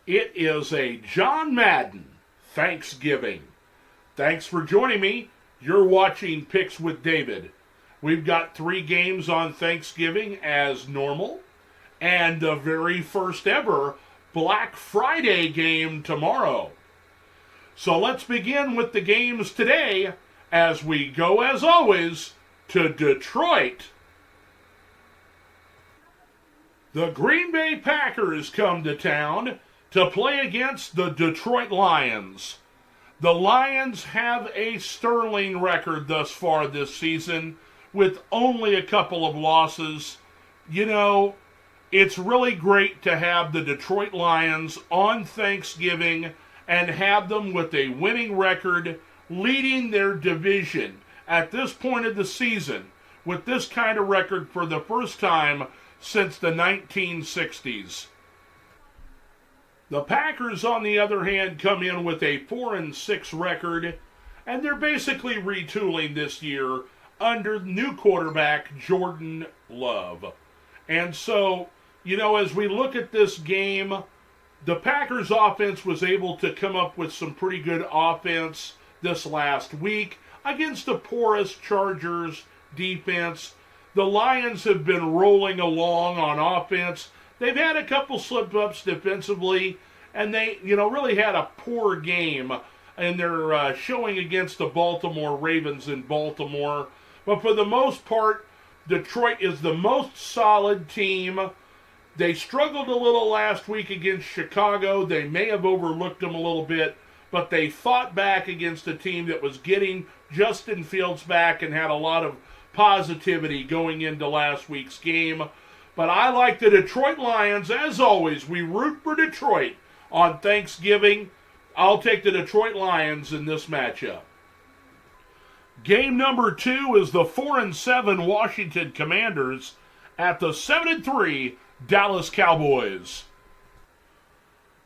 It is a John Madden Thanksgiving. Thanks for joining me. You're watching Picks with David. We've got 3 games on Thanksgiving as normal, and the very first ever Black Friday game tomorrow. So let's begin with the games today as we go, as always, to Detroit. The Green Bay Packers come to town to play against the Detroit Lions. The Lions have a sterling record thus far this season with only a couple of losses. You know, it's really great to have the Detroit Lions on Thanksgiving and have them with a winning record leading their division at this point of the season with this kind of record for the first time since the 1960s. The Packers, on the other hand, come in with a 4-6 record, and they're basically retooling this year under new quarterback Jordan Love. And so, as we look at this game, the Packers offense was able to come up with some pretty good offense this last week against the porous Chargers defense. The Lions have been rolling along on offense. They've had a couple slip-ups defensively, and they, really had a poor game in their showing against the Baltimore Ravens in Baltimore. But for the most part, Detroit is the most solid team. They struggled a little last week against Chicago. They may have overlooked them a little bit, but they fought back against a team that was getting Justin Fields back and had a lot of positivity going into last week's game. But I like the Detroit Lions. As always, we root for Detroit on Thanksgiving. I'll take the Detroit Lions in this matchup. Game number 2 is the 4-7 Washington Commanders at the 7-3 Dallas Cowboys.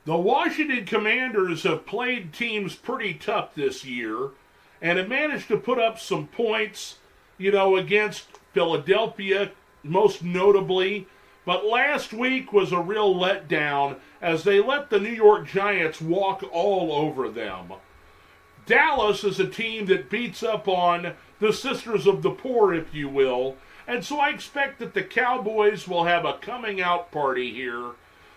The Washington Commanders have played teams pretty tough this year and have managed to put up some points, against Philadelphia, most notably. But last week was a real letdown as they let the New York Giants walk all over them. Dallas is a team that beats up on the Sisters of the Poor, if you will. And so I expect that the Cowboys will have a coming out party here,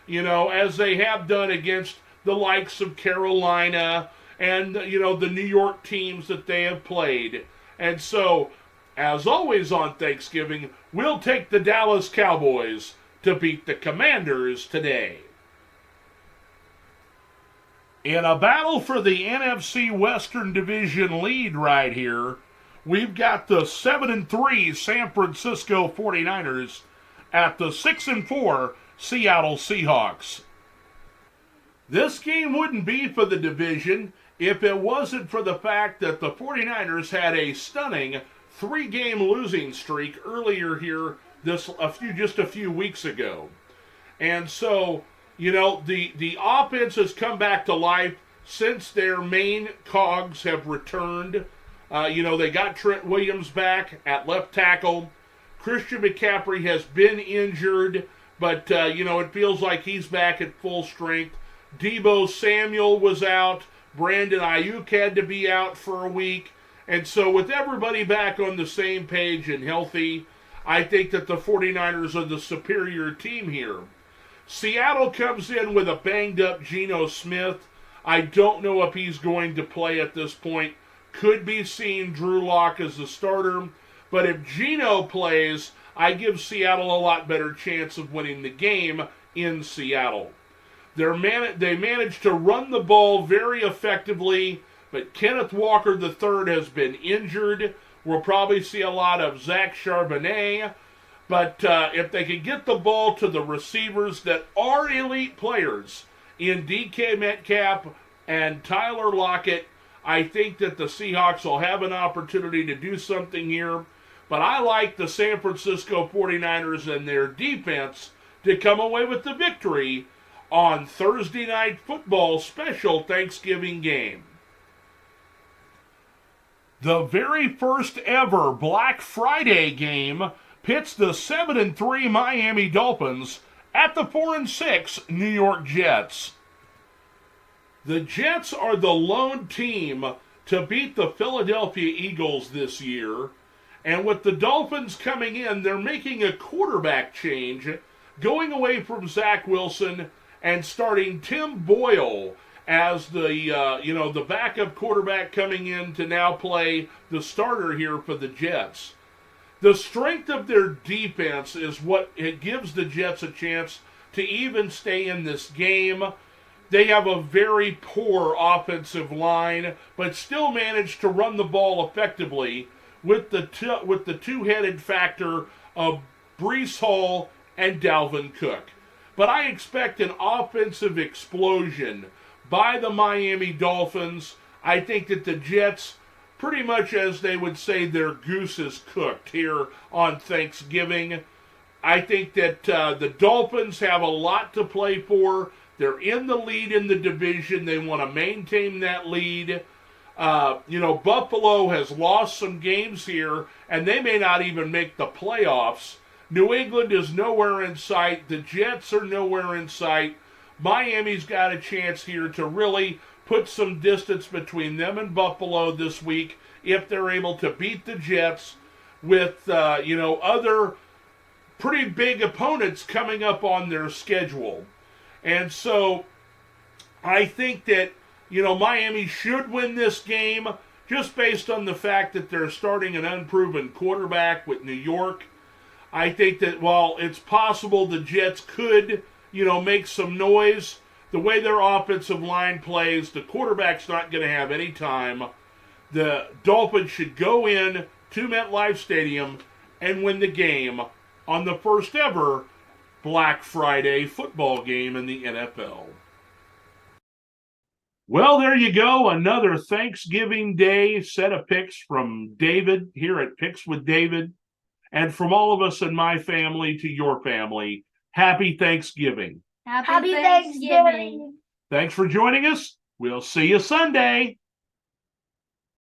as they have done against the likes of Carolina and, the New York teams that they have played. And so, as always on Thanksgiving, we'll take the Dallas Cowboys to beat the Commanders today. In a battle for the NFC Western Division lead right here, we've got the 7-3 San Francisco 49ers at the 6-4 Seattle Seahawks. This game wouldn't be for the division if it wasn't for the fact that the 49ers had a stunning 3-game losing streak earlier here just a few weeks ago. And so, the offense has come back to life since their main cogs have returned. They got Trent Williams back at left tackle. Christian McCaffrey has been injured, but, it feels like he's back at full strength. Deebo Samuel was out. Brandon Ayuk had to be out for a week. And so with everybody back on the same page and healthy, I think that the 49ers are the superior team here. Seattle comes in with a banged-up Geno Smith. I don't know if he's going to play at this point. Could be seeing Drew Lock as the starter. But if Geno plays, I give Seattle a lot better chance of winning the game in Seattle. They managed to run the ball very effectively, but Kenneth Walker III has been injured. We'll probably see a lot of Zach Charbonnet. But if they can get the ball to the receivers that are elite players in DK Metcalf and Tyler Lockett, I think that the Seahawks will have an opportunity to do something here. But I like the San Francisco 49ers and their defense to come away with the victory on Thursday Night Football special Thanksgiving game. The very first ever Black Friday game pits the 7-3 Miami Dolphins at the 4-6 New York Jets. The Jets are the lone team to beat the Philadelphia Eagles this year. And with the Dolphins coming in, they're making a quarterback change, going away from Zach Wilson and starting Tim Boyle as the backup quarterback coming in to now play the starter here for the Jets. The strength of their defense is what it gives the Jets a chance to even stay in this game. They have a very poor offensive line, but still manage to run the ball effectively with the two-headed factor of Breece Hall and Dalvin Cook. But I expect an offensive explosion by the Miami Dolphins. I think that the Jets, pretty much as they would say, their goose is cooked here on Thanksgiving. I think that the Dolphins have a lot to play for. They're in the lead in the division. They want to maintain that lead. Buffalo has lost some games here, and they may not even make the playoffs. New England is nowhere in sight. The Jets are nowhere in sight. Miami's got a chance here to really put some distance between them and Buffalo this week if they're able to beat the Jets with, other pretty big opponents coming up on their schedule. And so I think that, Miami should win this game just based on the fact that they're starting an unproven quarterback with New York. I think that while it's possible the Jets could, make some noise, the way their offensive line plays, the quarterback's not going to have any time. The Dolphins should go in to MetLife Stadium and win the game on the first ever Black Friday football game in the NFL. Well, there you go. Another Thanksgiving Day set of picks from David here at Picks with David. And from all of us in my family to your family, happy Thanksgiving. Happy Thanksgiving. Thanks for joining us. We'll see you Sunday.